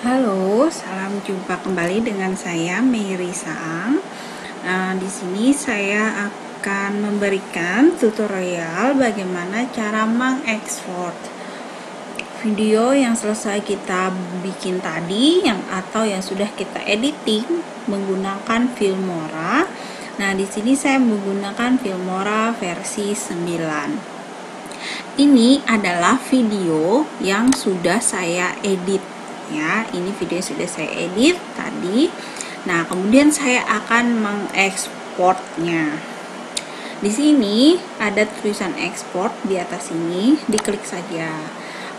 Halo, salam jumpa kembali dengan saya Mary Saang. Di sini saya akan memberikan tutorial bagaimana cara mengekspor video yang selesai kita bikin tadi, atau yang sudah kita editing menggunakan Filmora. Nah, di sini saya menggunakan Filmora versi 9. Ini adalah video yang sudah saya edit. Ya, ini video yang sudah saya edit tadi. Nah, kemudian saya akan mengekspornya. Di sini ada tulisan ekspor di atas ini, diklik saja.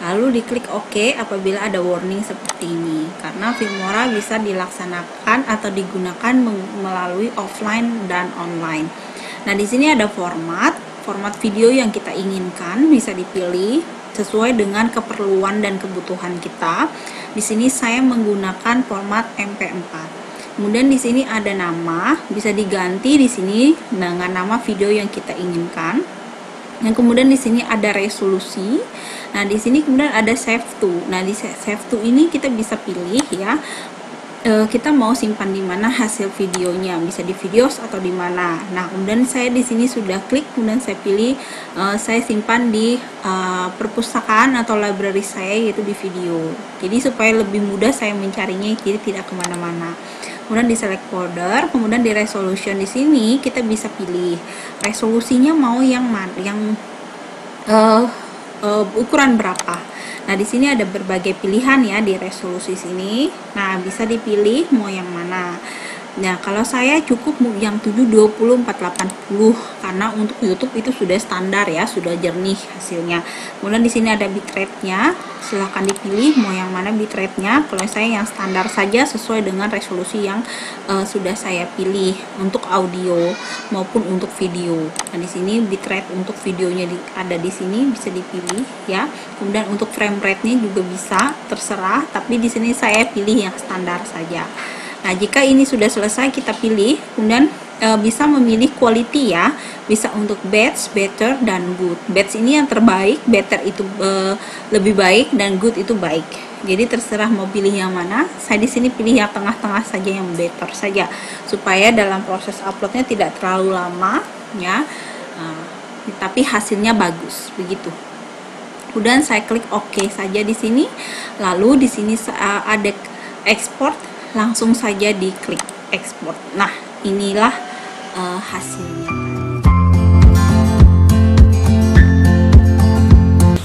Lalu diklik OK apabila ada warning seperti ini. Karena Filmora bisa dilaksanakan atau digunakan melalui offline dan online. Nah, di sini ada format video yang kita inginkan bisa dipilih sesuai dengan keperluan dan kebutuhan kita. Di sini saya menggunakan format MP4. Kemudian di sini ada nama, bisa diganti di sini dengan nama video yang kita inginkan. Yang kemudian di sini ada resolusi. Nah, di sini kemudian ada save to. Nah, di save to ini kita bisa pilih ya. Kita mau simpan di mana hasil videonya, bisa di videos atau di mana. Nah, kemudian saya di sini sudah klik, kemudian saya pilih saya simpan di perpustakaan atau library saya, yaitu di video. Jadi supaya lebih mudah saya mencarinya, jadi tidak kemana-mana. Kemudian di select folder, kemudian di resolution di sini kita bisa pilih resolusinya mau yang mana, yang ukuran berapa. Nah, di sini ada berbagai pilihan ya di resolusi sini. Nah, bisa dipilih mau yang mana. Nah, kalau saya cukup yang 720 480 karena untuk YouTube itu sudah standar ya, sudah jernih hasilnya. Kemudian di sini ada bitrate-nya. Silahkan dipilih mau yang mana bitrate-nya. Kalau saya yang standar saja sesuai dengan resolusi yang sudah saya pilih untuk audio maupun untuk video. Nah, di sini bitrate untuk videonya ada di sini, bisa dipilih ya. Kemudian untuk frame rate-nya juga bisa, terserah, tapi di sini saya pilih yang standar saja. Nah, jika ini sudah selesai kita pilih, kemudian bisa memilih quality ya, bisa untuk best, better, dan good. Best ini yang terbaik, better itu lebih baik, dan good itu baik. Jadi terserah mau pilih yang mana. Saya di sini pilih yang tengah-tengah saja, yang better saja, supaya dalam proses uploadnya tidak terlalu lama ya, tapi hasilnya bagus begitu. Kemudian saya klik OK saja di sini. Lalu di sini ada export, langsung saja diklik ekspor. Nah, inilah hasilnya.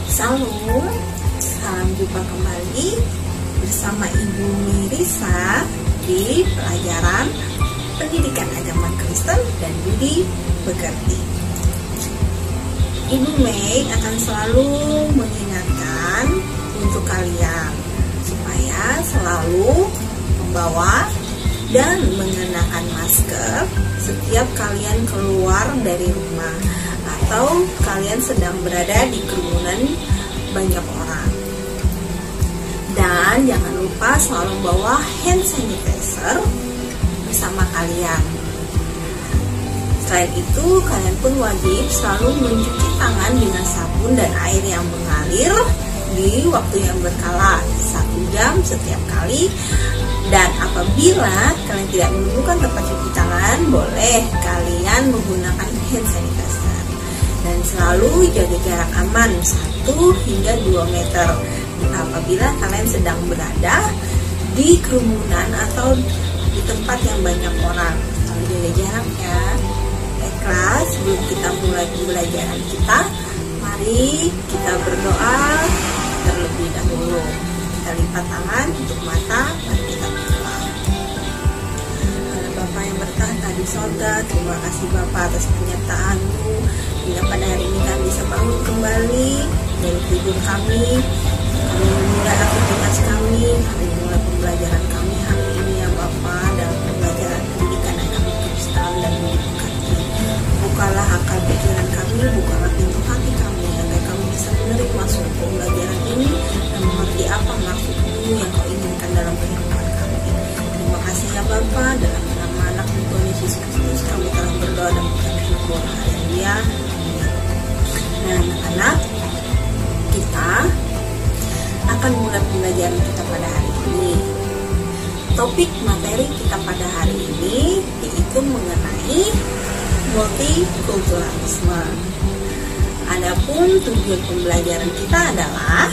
Salam jumpa kembali bersama Ibu Mirisa di pelajaran Pendidikan Agama Kristen dan Budi Pekerti. Ibu Mei akan selalu mengingatkan untuk kalian supaya selalu membawa dan mengenakan masker setiap kalian keluar dari rumah atau kalian sedang berada di kerumunan banyak orang. Dan jangan lupa selalu bawa hand sanitizer bersama kalian. Selain itu, kalian pun wajib selalu mencuci tangan dengan sabun dan air yang mengalir di waktu yang berkala, 1 jam setiap kali. Dan apabila kalian tidak menemukan tempat cuci tangan, boleh kalian menggunakan hand sanitizer. Dan selalu jaga jarak aman 1 hingga 2 meter apabila kalian sedang berada di kerumunan atau di tempat yang banyak orang. Selalu jaga jarak ya. Baiklah, sebelum kita mulai pembelajaran kita, mari kita berdoa terlebih dahulu. Kita lipat tangan, tutup mata, dan kita berdoa. Bapa yang bertahta di sorga, terima kasih Bapa atas penyertaan-Mu. Bila pada hari ini kami bisa bangun kembali dari tidur kami memulai aktivitas kami, memulai pembelajaran kami hari ini ya Bapa, dalam pembelajaran pendidikan agama Kristen dan Budi Pekerti. Bukalah akal pikiran kami, bukalah pintu hati kami, agar kami bisa menerima suatu pembelajaran ini dan mengerti apa maksud-Mu yang Kau inginkan dalam kehidupan kami. Terima kasih ya Bapa, dalam nama anak Tuhan Yesus Kristus kami telah berdoa dan bersyukur. Haleluya. Nah, anak-anak, kita akan mulai pembelajaran kita pada hari ini. ini. Topik materi kita pada hari ini yaitu mengenai multikulturalisme. Adapun tujuan pembelajaran kita adalah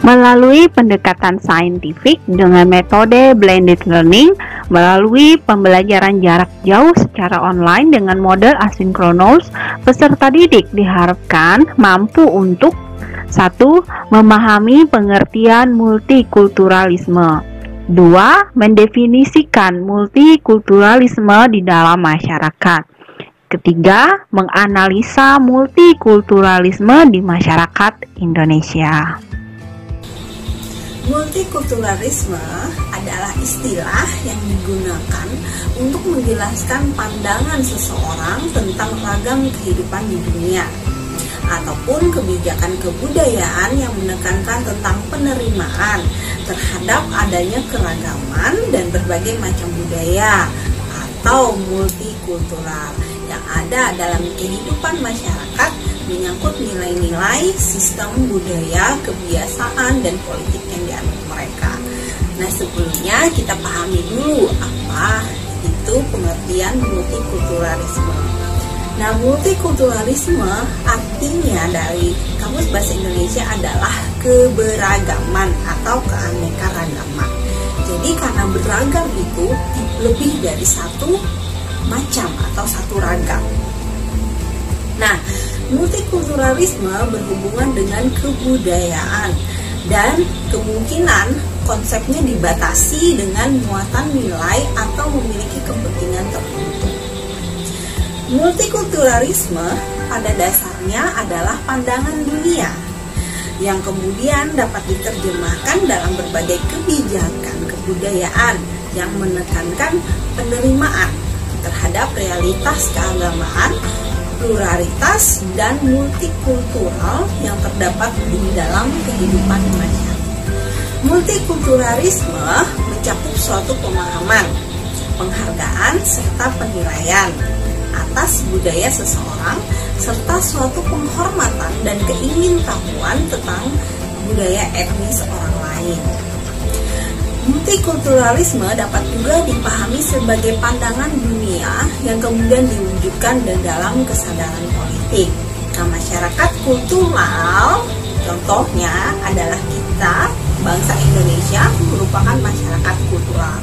melalui pendekatan saintifik dengan metode blended learning, melalui pembelajaran jarak jauh secara online dengan model asinkronus, peserta didik diharapkan mampu untuk 1. Memahami pengertian multikulturalisme. 2. Mendefinisikan multikulturalisme di dalam masyarakat. Ketiga, menganalisa multikulturalisme di masyarakat Indonesia. multikulturalisme adalah istilah yang digunakan untuk menjelaskan pandangan seseorang tentang ragam kehidupan di dunia, ataupun kebijakan kebudayaan yang menekankan tentang penerimaan terhadap adanya keragaman dan berbagai macam budaya atau multikultural yang ada dalam kehidupan masyarakat, menyangkut nilai-nilai, sistem budaya, kebiasaan, dan politik yang dianut mereka. Nah, sebelumnya kita pahami dulu apa itu pengertian multikulturalisme. Nah, multikulturalisme artinya dari Kamus Bahasa Indonesia adalah keberagaman atau keanekaragaman. Jadi karena beragam itu lebih dari satu macam atau satu ragam. Nah, multikulturalisme berhubungan dengan kebudayaan dan kemungkinan konsepnya dibatasi dengan muatan nilai atau memiliki kepentingan tertentu. Multikulturalisme pada dasarnya adalah pandangan dunia yang kemudian dapat diterjemahkan dalam berbagai kebijakan kebudayaan yang menekankan penerimaan terhadap realitas keagamaan, pluralitas, dan multikultural yang terdapat di dalam kehidupan masyarakat. Multikulturalisme mencakup suatu pemahaman, penghargaan, serta penilaian atas budaya seseorang, serta suatu penghormatan dan keingintahuan tentang budaya etnis orang lain. Multikulturalisme dapat juga dipahami sebagai pandangan dunia yang kemudian diwujudkan dalam kesadaran politik. Nah, masyarakat kultural contohnya adalah kita, bangsa Indonesia, merupakan masyarakat kultural.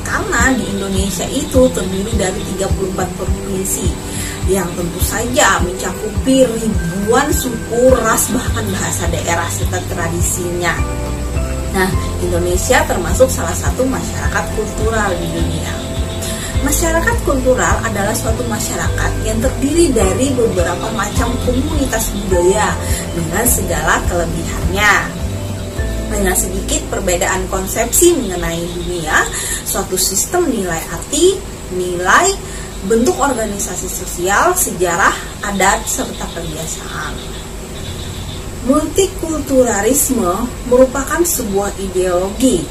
Karena di Indonesia itu terdiri dari 34 provinsi yang tentu saja mencakupi ribuan suku, ras, bahkan bahasa daerah serta tradisinya. Nah, Indonesia termasuk salah satu masyarakat kultural di dunia. Masyarakat kultural adalah suatu masyarakat yang terdiri dari beberapa macam komunitas budaya dengan segala kelebihannya. Dengan sedikit perbedaan konsepsi mengenai dunia, suatu sistem nilai arti, nilai, bentuk organisasi sosial, sejarah, adat, serta kebiasaan. Multikulturalisme merupakan sebuah ideologi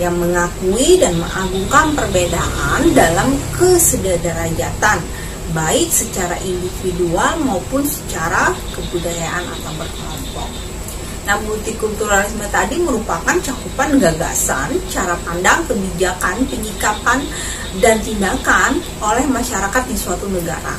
yang mengakui dan mengagungkan perbedaan dalam kesederajatan, baik secara individual maupun secara kebudayaan atau berkelompok. Nah, multikulturalisme tadi merupakan cakupan gagasan, cara pandang, kebijakan, penyikapan, dan tindakan oleh masyarakat di suatu negara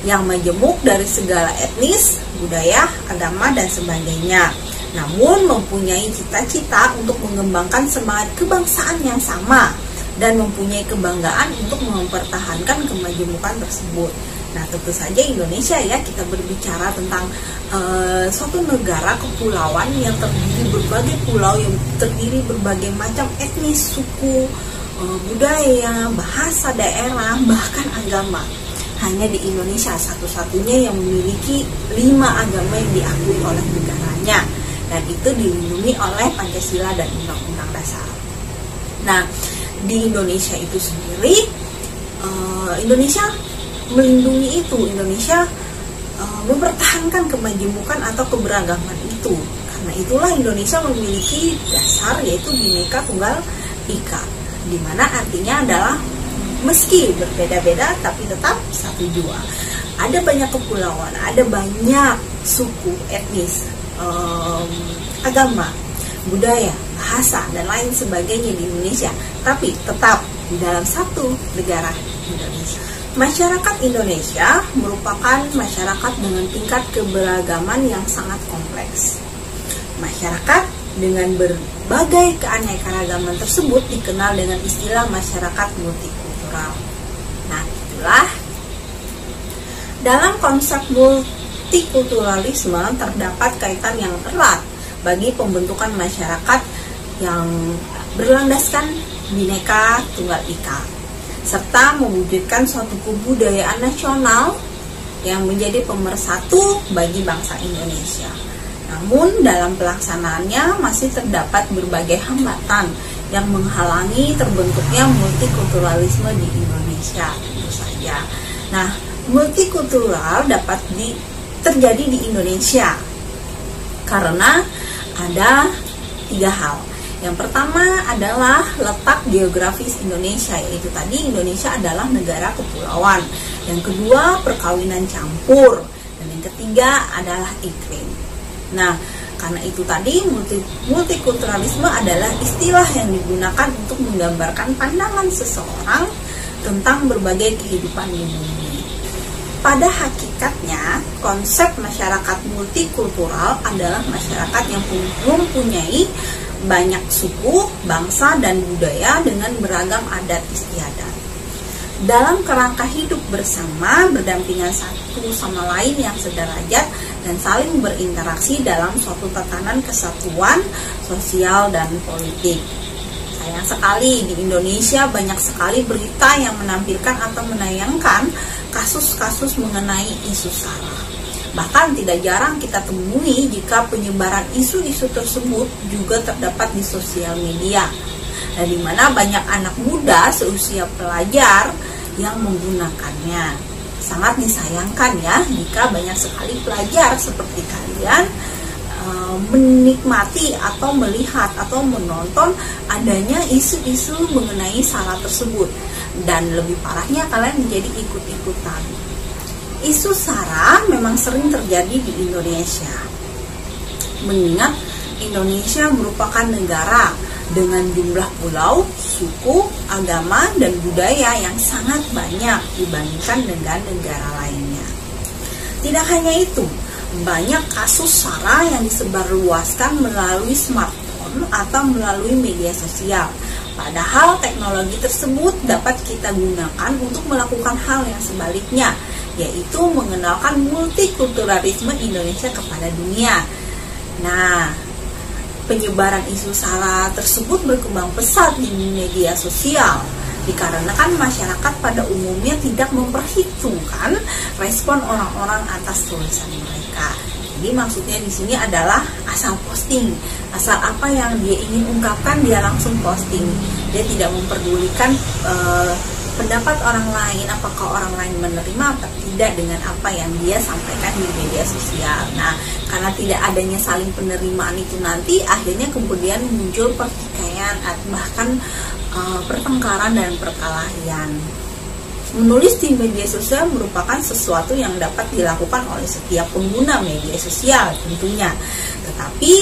yang majemuk dari segala etnis, budaya, agama, dan sebagainya. Namun mempunyai cita-cita untuk mengembangkan semangat kebangsaan yang sama dan mempunyai kebanggaan untuk mempertahankan kemajemukan tersebut. Nah, tentu saja Indonesia ya, kita berbicara tentang suatu negara kepulauan yang terdiri berbagai pulau, yang terdiri berbagai macam etnis, suku, budaya, bahasa daerah, bahkan agama. Hanya di Indonesia satu-satunya yang memiliki 5 agama yang diakui oleh negaranya, dan itu dilindungi oleh Pancasila dan Undang-Undang Dasar. Nah, di Indonesia itu sendiri, Indonesia melindungi itu, Indonesia mempertahankan kemajemukan atau keberagaman itu. Karena itulah Indonesia memiliki dasar yaitu Bhinneka Tunggal Ika, di mana artinya adalah meski berbeda-beda tapi tetap satu jua. Ada banyak kepulauan, ada banyak suku, etnis, agama, budaya, bahasa, dan lain sebagainya di Indonesia, tapi tetap di dalam satu negara, Indonesia. Masyarakat Indonesia merupakan masyarakat dengan tingkat keberagaman yang sangat kompleks. Masyarakat dengan berbagai keanekaragaman tersebut dikenal dengan istilah masyarakat multikultural. Nah, itulah dalam konsep multikulturalisme terdapat kaitan yang erat bagi pembentukan masyarakat yang berlandaskan Bhinneka Tunggal Ika, serta mewujudkan suatu kebudayaan nasional yang menjadi pemersatu bagi bangsa Indonesia. Namun dalam pelaksanaannya masih terdapat berbagai hambatan yang menghalangi terbentuknya multikulturalisme di Indonesia, tentu saja. Nah, multikultural dapat terjadi di Indonesia karena ada 3 hal. Yang pertama adalah letak geografis Indonesia, yaitu tadi Indonesia adalah negara kepulauan. Yang kedua, perkawinan campur. Dan yang ketiga adalah iklim. Nah, karena itu tadi multikulturalisme adalah istilah yang digunakan untuk menggambarkan pandangan seseorang tentang berbagai kehidupan di bumi. Pada hakikatnya, konsep masyarakat multikultural adalah masyarakat yang mempunyai banyak suku, bangsa, dan budaya dengan beragam adat istiadat. Dalam kerangka hidup bersama, berdampingan satu sama lain yang sederajat dan saling berinteraksi dalam suatu tatanan kesatuan sosial dan politik. Sayang sekali di Indonesia banyak sekali berita yang menampilkan atau menayangkan kasus-kasus mengenai isu SARA. Bahkan tidak jarang kita temui jika penyebaran isu-isu tersebut juga terdapat di sosial media, dan di mana banyak anak muda seusia pelajar yang menggunakannya. Sangat disayangkan ya jika banyak sekali pelajar seperti kalian menikmati atau melihat atau menonton adanya isu-isu mengenai SARA tersebut, dan lebih parahnya kalian menjadi ikut-ikutan. Isu SARA memang sering terjadi di Indonesia, mengingat Indonesia merupakan negara dengan jumlah pulau, suku, agama, dan budaya yang sangat banyak dibandingkan dengan negara lainnya. Tidak hanya itu, banyak kasus SARA yang disebarluaskan melalui smartphone atau melalui media sosial. Padahal teknologi tersebut dapat kita gunakan untuk melakukan hal yang sebaliknya, yaitu mengenalkan multikulturalisme Indonesia kepada dunia. Nah, penyebaran isu SARA tersebut berkembang pesat di media sosial dikarenakan masyarakat pada umumnya tidak memperhitungkan respon orang-orang atas tulisan mereka. Jadi maksudnya di sini adalah asal posting, asal apa yang dia ingin ungkapkan dia langsung posting. Dia tidak memperdulikan pendapat orang lain, apakah orang lain menerima atau tidak dengan apa yang dia sampaikan di media sosial. Nah, karena tidak adanya saling penerimaan itu nanti akhirnya kemudian muncul pertikaian, bahkan pertengkaran dan perkelahian. Menulis di media sosial merupakan sesuatu yang dapat dilakukan oleh setiap pengguna media sosial tentunya. Tetapi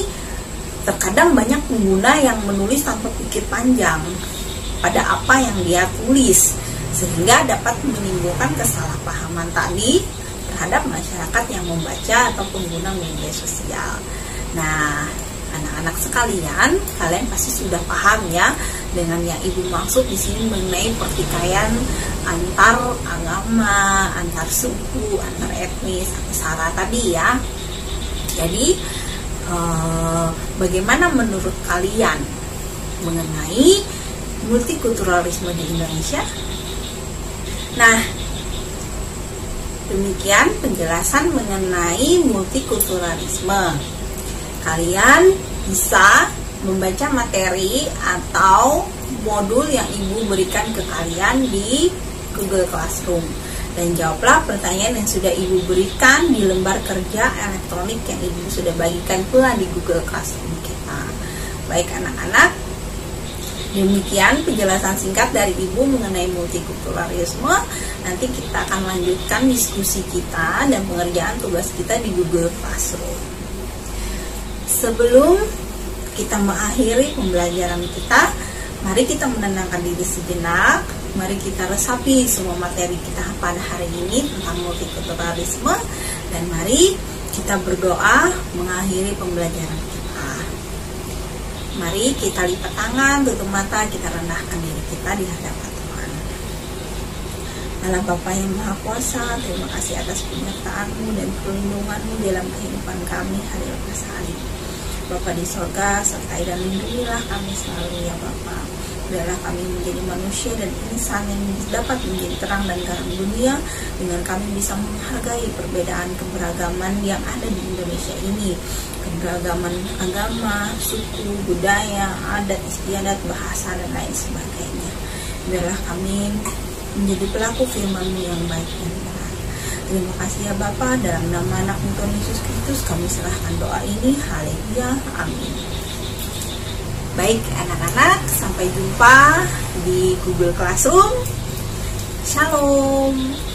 terkadang banyak pengguna yang menulis tanpa pikir panjang pada apa yang dia tulis, sehingga dapat menimbulkan kesalahpahaman tadi terhadap masyarakat yang membaca atau pengguna media sosial. Nah, anak-anak sekalian, kalian pasti sudah paham ya dengan yang ibu maksud di sini mengenai pertikaian antar agama, antar suku, antar etnis, atau SARA tadi ya. Jadi, bagaimana menurut kalian mengenai multikulturalisme di Indonesia? Nah, demikian penjelasan mengenai multikulturalisme. Kalian bisa membaca materi atau modul yang ibu berikan ke kalian di Google Classroom, dan jawablah pertanyaan yang sudah ibu berikan di lembar kerja elektronik yang ibu sudah bagikan pula di Google Classroom kita. Baik anak-anak, demikian penjelasan singkat dari ibu mengenai multikulturalisme. Nanti kita akan lanjutkan diskusi kita dan pengerjaan tugas kita di Google Classroom. Sebelum kita mengakhiri pembelajaran kita. Mari kita menenangkan diri sejenak. Mari kita resapi semua materi kita pada hari ini tentang multikulturalisme. Dan mari kita berdoa mengakhiri pembelajaran kita. Mari kita lipat tangan, tutup mata, kita rendahkan diri kita di hadapan Tuhan. Allah Bapa yang Maha Kuasa, terima kasih atas penyertaan-Mu dan perlindungan-Mu dalam kehidupan kami hari lepas hari. Bapa di sorga, sertai dan lindungilah kami selalu ya Bapa. Biarlah kami menjadi manusia dan insan yang dapat menjadi terang dan garam dunia, dengan kami bisa menghargai perbedaan keberagaman yang ada di Indonesia ini, keberagaman agama, suku, budaya, adat istiadat, bahasa, dan lain sebagainya. Biarlah kami menjadi pelaku firman-Mu yang baik dan benar. Terima kasih ya Bapa, dalam nama anak-Mu Tuhan Yesus Kristus kami serahkan doa ini. Haleluya, amin. Baik anak-anak, sampai jumpa di Google Classroom. Shalom.